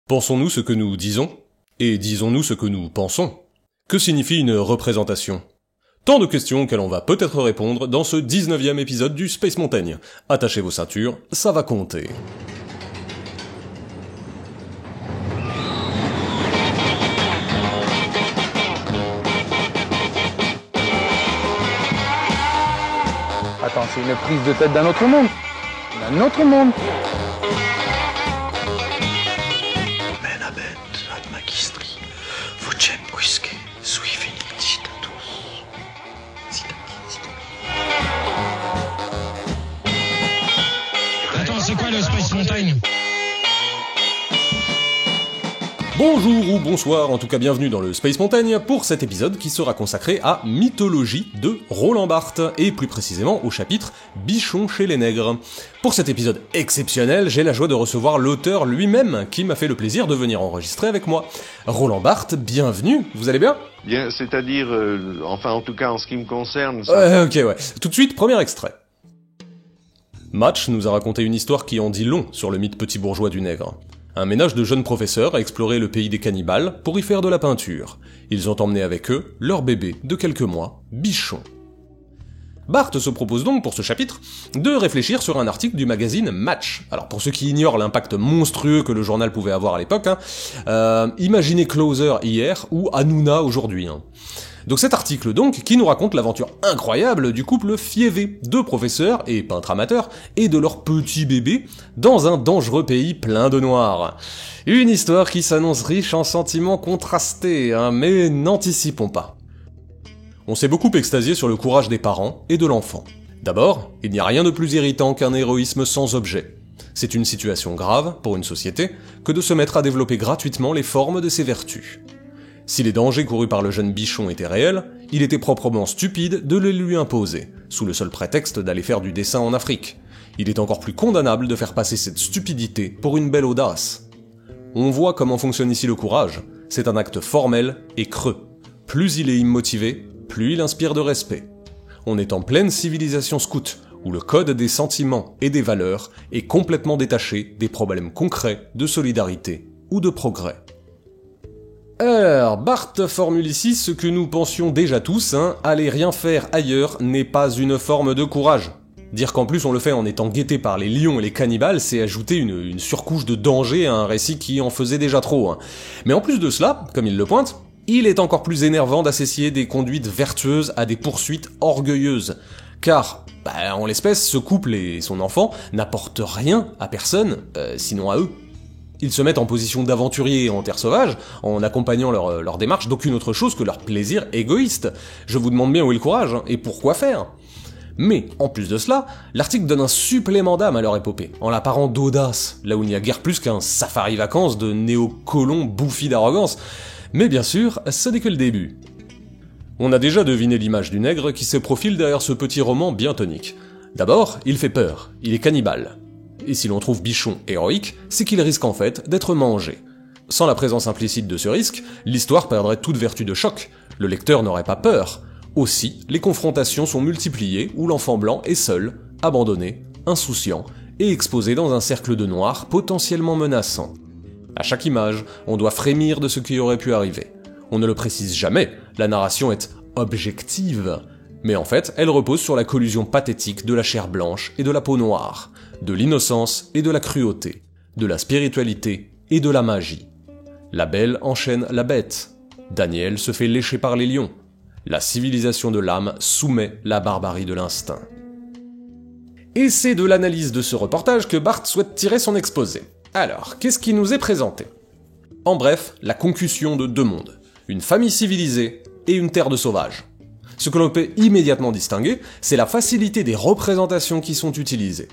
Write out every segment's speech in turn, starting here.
Pensons-nous ce que nous disons? Et disons-nous ce que nous pensons? Que signifie une représentation? Tant de questions auxquelles on va peut-être répondre dans ce 19e épisode du Space Mountain. Attachez vos ceintures, ça va compter. Attends, c'est une prise de tête d'un autre monde. D'un autre monde. Attends, c'est quoi le Space Mountain? Bonjour ou bonsoir, en tout cas bienvenue dans le Space Mountain pour cet épisode qui sera consacré à Mythologie de Roland Barthes, et plus précisément au chapitre Bichon chez les nègres. Pour cet épisode exceptionnel, j'ai la joie de recevoir l'auteur lui-même qui m'a fait le plaisir de venir enregistrer avec moi. Roland Barthes, bienvenue, vous allez bien? Bien, c'est-à-dire, enfin en tout cas en ce qui me concerne... Ça... Ok, ouais. Tout de suite, premier extrait. Match nous a raconté une histoire qui en dit long sur le mythe petit bourgeois du nègre. Un ménage de jeunes professeurs a exploré le pays des cannibales pour y faire de la peinture. Ils ont emmené avec eux leur bébé de quelques mois, Bichon. Barthes se propose donc pour ce chapitre de réfléchir sur un article du magazine Match. Alors pour ceux qui ignorent l'impact monstrueux que le journal pouvait avoir à l'époque, imaginez Closer hier ou Hanouna aujourd'hui. Donc cet article donc, qui nous raconte l'aventure incroyable du couple Fievé, deux professeurs et peintres amateurs, et de leur petit bébé, dans un dangereux pays plein de noirs. Une histoire qui s'annonce riche en sentiments contrastés, mais n'anticipons pas. On s'est beaucoup extasié sur le courage des parents et de l'enfant. D'abord, il n'y a rien de plus irritant qu'un héroïsme sans objet. C'est une situation grave, pour une société, que de se mettre à développer gratuitement les formes de ses vertus. Si les dangers courus par le jeune Bichon étaient réels, il était proprement stupide de les lui imposer, sous le seul prétexte d'aller faire du dessin en Afrique. Il est encore plus condamnable de faire passer cette stupidité pour une belle audace. On voit comment fonctionne ici le courage, c'est un acte formel et creux. Plus il est immotivé, plus il inspire de respect. On est en pleine civilisation scout, où le code des sentiments et des valeurs est complètement détaché des problèmes concrets de solidarité ou de progrès. Alors, Barthes formule ici ce que nous pensions déjà tous, aller rien faire ailleurs n'est pas une forme de courage. Dire qu'en plus on le fait en étant guetté par les lions et les cannibales, c'est ajouter une surcouche de danger à un récit qui en faisait déjà trop. Mais en plus de cela, comme il le pointe, il est encore plus énervant d'associer des conduites vertueuses à des poursuites orgueilleuses. Car, en l'espèce, ce couple et son enfant n'apportent rien à personne, sinon à eux. Ils se mettent en position d'aventuriers en terre sauvage, en accompagnant leur démarche d'aucune autre chose que leur plaisir égoïste. Je vous demande bien où est le courage, et pourquoi faire? Mais, en plus de cela, l'article donne un supplément d'âme à leur épopée, en la parant d'audace, là où il n'y a guère plus qu'un safari-vacances de néocolons bouffis d'arrogance. Mais bien sûr, ce n'est que le début. On a déjà deviné l'image du nègre qui se profile derrière ce petit roman bien tonique. D'abord, il fait peur, il est cannibale. Et si l'on trouve Bichon héroïque, c'est qu'il risque en fait d'être mangé. Sans la présence implicite de ce risque, l'histoire perdrait toute vertu de choc, le lecteur n'aurait pas peur. Aussi, les confrontations sont multipliées où l'enfant blanc est seul, abandonné, insouciant, et exposé dans un cercle de noirs potentiellement menaçant. À chaque image, on doit frémir de ce qui aurait pu arriver. On ne le précise jamais, la narration est objective, mais en fait, elle repose sur la collusion pathétique de la chair blanche et de la peau noire, de l'innocence et de la cruauté, de la spiritualité et de la magie. La belle enchaîne la bête, Daniel se fait lécher par les lions, la civilisation de l'âme soumet la barbarie de l'instinct. Et c'est de l'analyse de ce reportage que Barthes souhaite tirer son exposé. Alors, qu'est-ce qui nous est présenté? En bref, la concussion de deux mondes, une famille civilisée et une terre de sauvages. Ce que l'on peut immédiatement distinguer, c'est la facilité des représentations qui sont utilisées.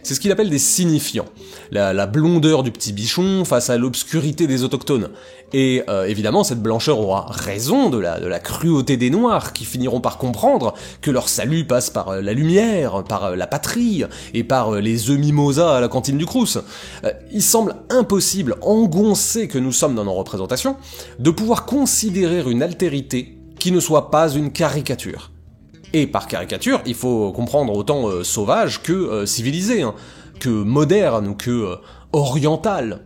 C'est ce qu'il appelle des signifiants. La blondeur du petit Bichon face à l'obscurité des autochtones. Et évidemment, cette blancheur aura raison de la cruauté des Noirs, qui finiront par comprendre que leur salut passe par la lumière, par la patrie, et par les œufs mimosa à la cantine du Crous. Il semble impossible, engoncé que nous sommes dans nos représentations, de pouvoir considérer une altérité qui ne soit pas une caricature. Et par caricature, il faut comprendre autant sauvage que civilisé, que moderne ou que oriental.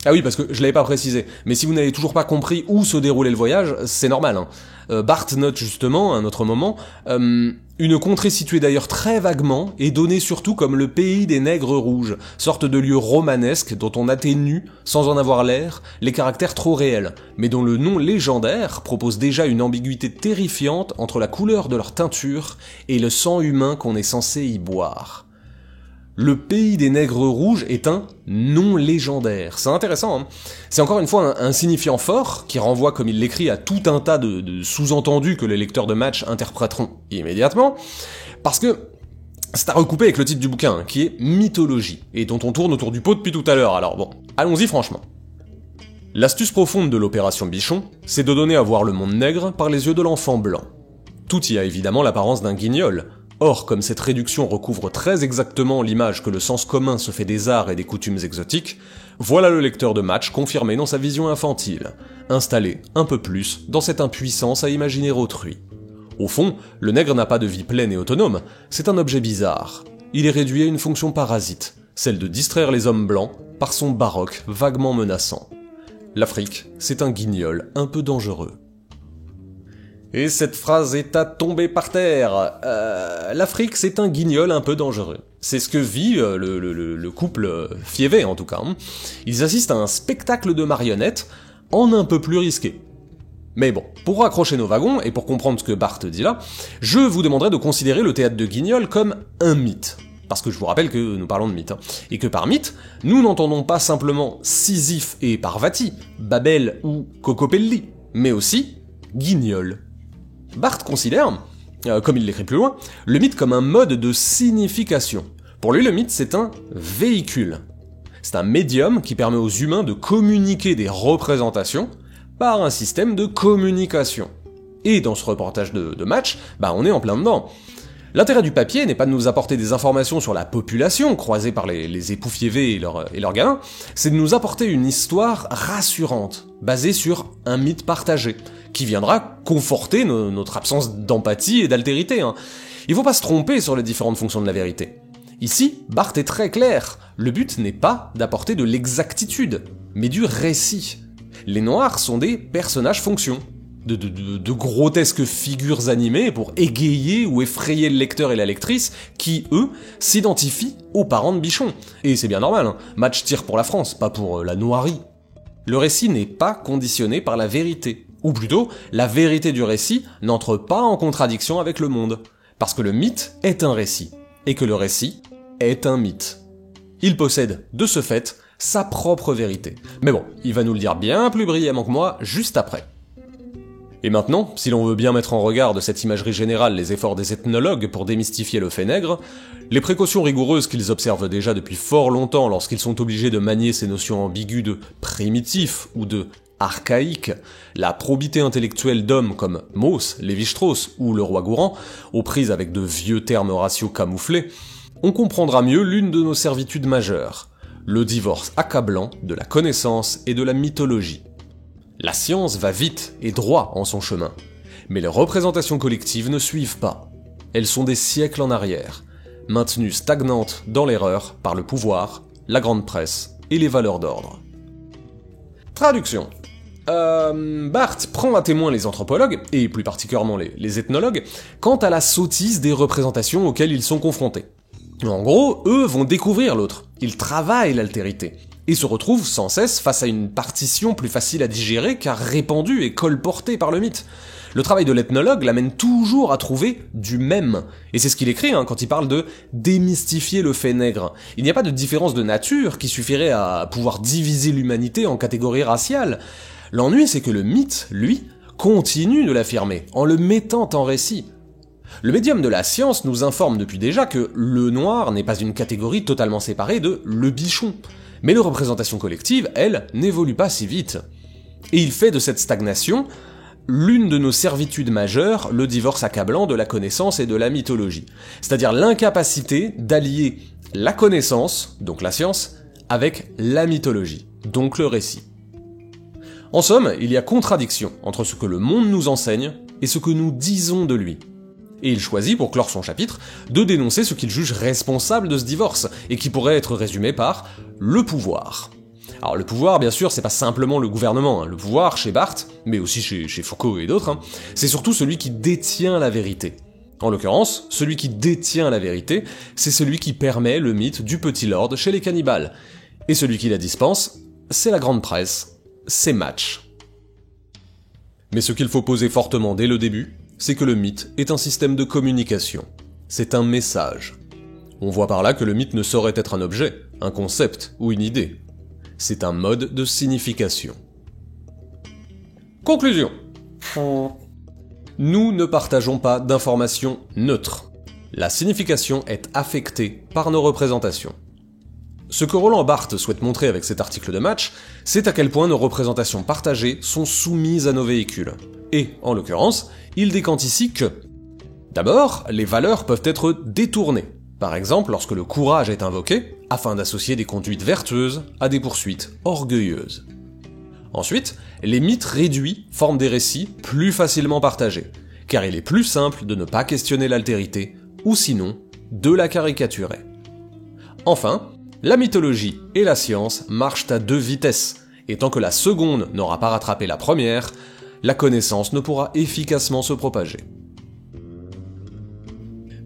Ah oui, parce que je l'avais pas précisé, mais si vous n'avez toujours pas compris où se déroulait le voyage, c'est normal. Bart note justement, à un autre moment, une contrée située d'ailleurs très vaguement, et donnée surtout comme le pays des nègres rouges, sorte de lieu romanesque dont on atténue, sans en avoir l'air, les caractères trop réels, mais dont le nom légendaire propose déjà une ambiguïté terrifiante entre la couleur de leur teinture et le sang humain qu'on est censé y boire. Le pays des nègres rouges est un nom légendaire. C'est intéressant, hein. C'est encore une fois un signifiant fort, qui renvoie comme il l'écrit à tout un tas de sous-entendus que les lecteurs de Match interpréteront immédiatement, parce que c'est à recouper avec le titre du bouquin, hein, qui est Mythologie, et dont on tourne autour du pot depuis tout à l'heure, alors bon, allons-y franchement. L'astuce profonde de l'opération Bichon, c'est de donner à voir le monde nègre par les yeux de l'enfant blanc. Tout y a évidemment l'apparence d'un guignol. Or, comme cette réduction recouvre très exactement l'image que le sens commun se fait des arts et des coutumes exotiques, voilà le lecteur de Match confirmé dans sa vision infantile, installé un peu plus dans cette impuissance à imaginer autrui. Au fond, le nègre n'a pas de vie pleine et autonome, c'est un objet bizarre. Il est réduit à une fonction parasite, celle de distraire les hommes blancs par son baroque vaguement menaçant. L'Afrique, c'est un guignol un peu dangereux. Et cette phrase est à tomber par terre. L'Afrique, c'est un guignol un peu dangereux. C'est ce que vit le couple Fievé, en tout cas. Ils assistent à un spectacle de marionnettes en un peu plus risqué. Mais bon, pour raccrocher nos wagons, et pour comprendre ce que Bart dit là, je vous demanderai de considérer le théâtre de Guignol comme un mythe. Parce que je vous rappelle que nous parlons de mythe. Et que par mythe, nous n'entendons pas simplement Sisyphe et Parvati, Babel ou Cocopelli, mais aussi Guignol. Bart considère, comme il l'écrit plus loin, le mythe comme un mode de signification. Pour lui, le mythe, c'est un véhicule. C'est un médium qui permet aux humains de communiquer des représentations par un système de communication. Et dans ce reportage de Match, on est en plein dedans. L'intérêt du papier n'est pas de nous apporter des informations sur la population croisée par les époux Fievé et leurs gamins, c'est de nous apporter une histoire rassurante, basée sur un mythe partagé, qui viendra conforter notre absence d'empathie et d'altérité. Il faut pas se tromper sur les différentes fonctions de la vérité. Ici, Bart est très clair, le but n'est pas d'apporter de l'exactitude, mais du récit. Les Noirs sont des personnages-fonctions, de grotesques figures animées pour égayer ou effrayer le lecteur et la lectrice qui, eux, s'identifient aux parents de Bichon. Et c'est bien normal, Match tire pour la France, pas pour la noirie. Le récit n'est pas conditionné par la vérité. Ou plutôt, la vérité du récit n'entre pas en contradiction avec le monde. Parce que le mythe est un récit. Et que le récit est un mythe. Il possède, de ce fait, sa propre vérité. Mais bon, il va nous le dire bien plus brillamment que moi, juste après. Et maintenant, si l'on veut bien mettre en regard de cette imagerie générale les efforts des ethnologues pour démystifier le fait nègre, les précautions rigoureuses qu'ils observent déjà depuis fort longtemps lorsqu'ils sont obligés de manier ces notions ambiguës de primitif ou de archaïque, la probité intellectuelle d'hommes comme Mauss, Lévi-Strauss ou le roi Gourand, aux prises avec de vieux termes raciaux camouflés, on comprendra mieux l'une de nos servitudes majeures, le divorce accablant de la connaissance et de la mythologie. La science va vite et droit en son chemin, mais les représentations collectives ne suivent pas. Elles sont des siècles en arrière, maintenues stagnantes dans l'erreur par le pouvoir, la grande presse et les valeurs d'ordre. Traduction. Bart prend à témoin les anthropologues, et plus particulièrement les ethnologues, quant à la sottise des représentations auxquelles ils sont confrontés. En gros, eux vont découvrir l'autre, ils travaillent l'altérité, et se retrouvent sans cesse face à une partition plus facile à digérer car répandue et colportée par le mythe. Le travail de l'ethnologue l'amène toujours à trouver du même, et c'est ce qu'il écrit quand il parle de démystifier le fait nègre. Il n'y a pas de différence de nature qui suffirait à pouvoir diviser l'humanité en catégories raciales. L'ennui, c'est que le mythe, lui, continue de l'affirmer, en le mettant en récit. Le médium de la science nous informe depuis déjà que le noir n'est pas une catégorie totalement séparée de le bichon. Mais les représentations collectives, elles, n'évoluent pas si vite. Et il fait de cette stagnation l'une de nos servitudes majeures, le divorce accablant de la connaissance et de la mythologie. C'est-à-dire l'incapacité d'allier la connaissance, donc la science, avec la mythologie, donc le récit. En somme, il y a contradiction entre ce que le monde nous enseigne et ce que nous disons de lui. Et il choisit, pour clore son chapitre, de dénoncer ce qu'il juge responsable de ce divorce, et qui pourrait être résumé par le pouvoir. Alors le pouvoir, bien sûr, c'est pas simplement le gouvernement, hein. Le pouvoir, chez Barthes, mais aussi chez Foucault et d'autres, hein, c'est surtout celui qui détient la vérité. En l'occurrence, celui qui détient la vérité, c'est celui qui permet le mythe du petit lord chez les cannibales. Et celui qui la dispense, c'est la grande presse, c'est Match. Mais ce qu'il faut poser fortement dès le début, c'est que le mythe est un système de communication. C'est un message. On voit par là que le mythe ne saurait être un objet, un concept ou une idée. C'est un mode de signification. Conclusion. Nous ne partageons pas d'informations neutres. La signification est affectée par nos représentations. Ce que Roland Barthes souhaite montrer avec cet article de Match, c'est à quel point nos représentations partagées sont soumises à nos véhicules. Et, en l'occurrence, il décante ici que... D'abord, les valeurs peuvent être détournées. Par exemple, lorsque le courage est invoqué, afin d'associer des conduites vertueuses à des poursuites orgueilleuses. Ensuite, les mythes réduits forment des récits plus facilement partagés, car il est plus simple de ne pas questionner l'altérité, ou sinon, de la caricaturer. Enfin, la mythologie et la science marchent à deux vitesses, et tant que la seconde n'aura pas rattrapé la première, la connaissance ne pourra efficacement se propager.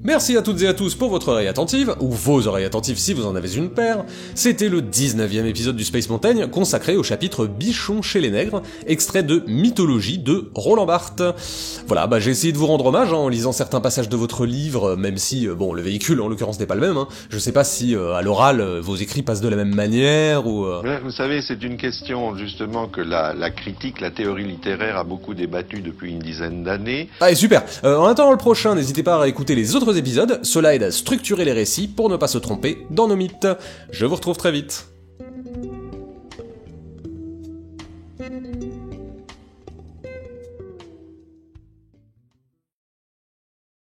Merci à toutes et à tous pour votre oreille attentive, ou vos oreilles attentives si vous en avez une paire. C'était le 19e épisode du Space Mountain consacré au chapitre Bichon chez les nègres, extrait de Mythologie de Roland Barthes. Voilà, j'ai essayé de vous rendre hommage en lisant certains passages de votre livre, même si, le véhicule en l'occurrence n'est pas le même. Je sais pas si à l'oral vos écrits passent de la même manière ou... Vous savez, c'est une question justement que la critique, la théorie littéraire a beaucoup débattu depuis une dizaine d'années. Allez, super. En attendant le prochain, n'hésitez pas à réécouter les autres épisodes, cela aide à structurer les récits pour ne pas se tromper dans nos mythes. Je vous retrouve très vite.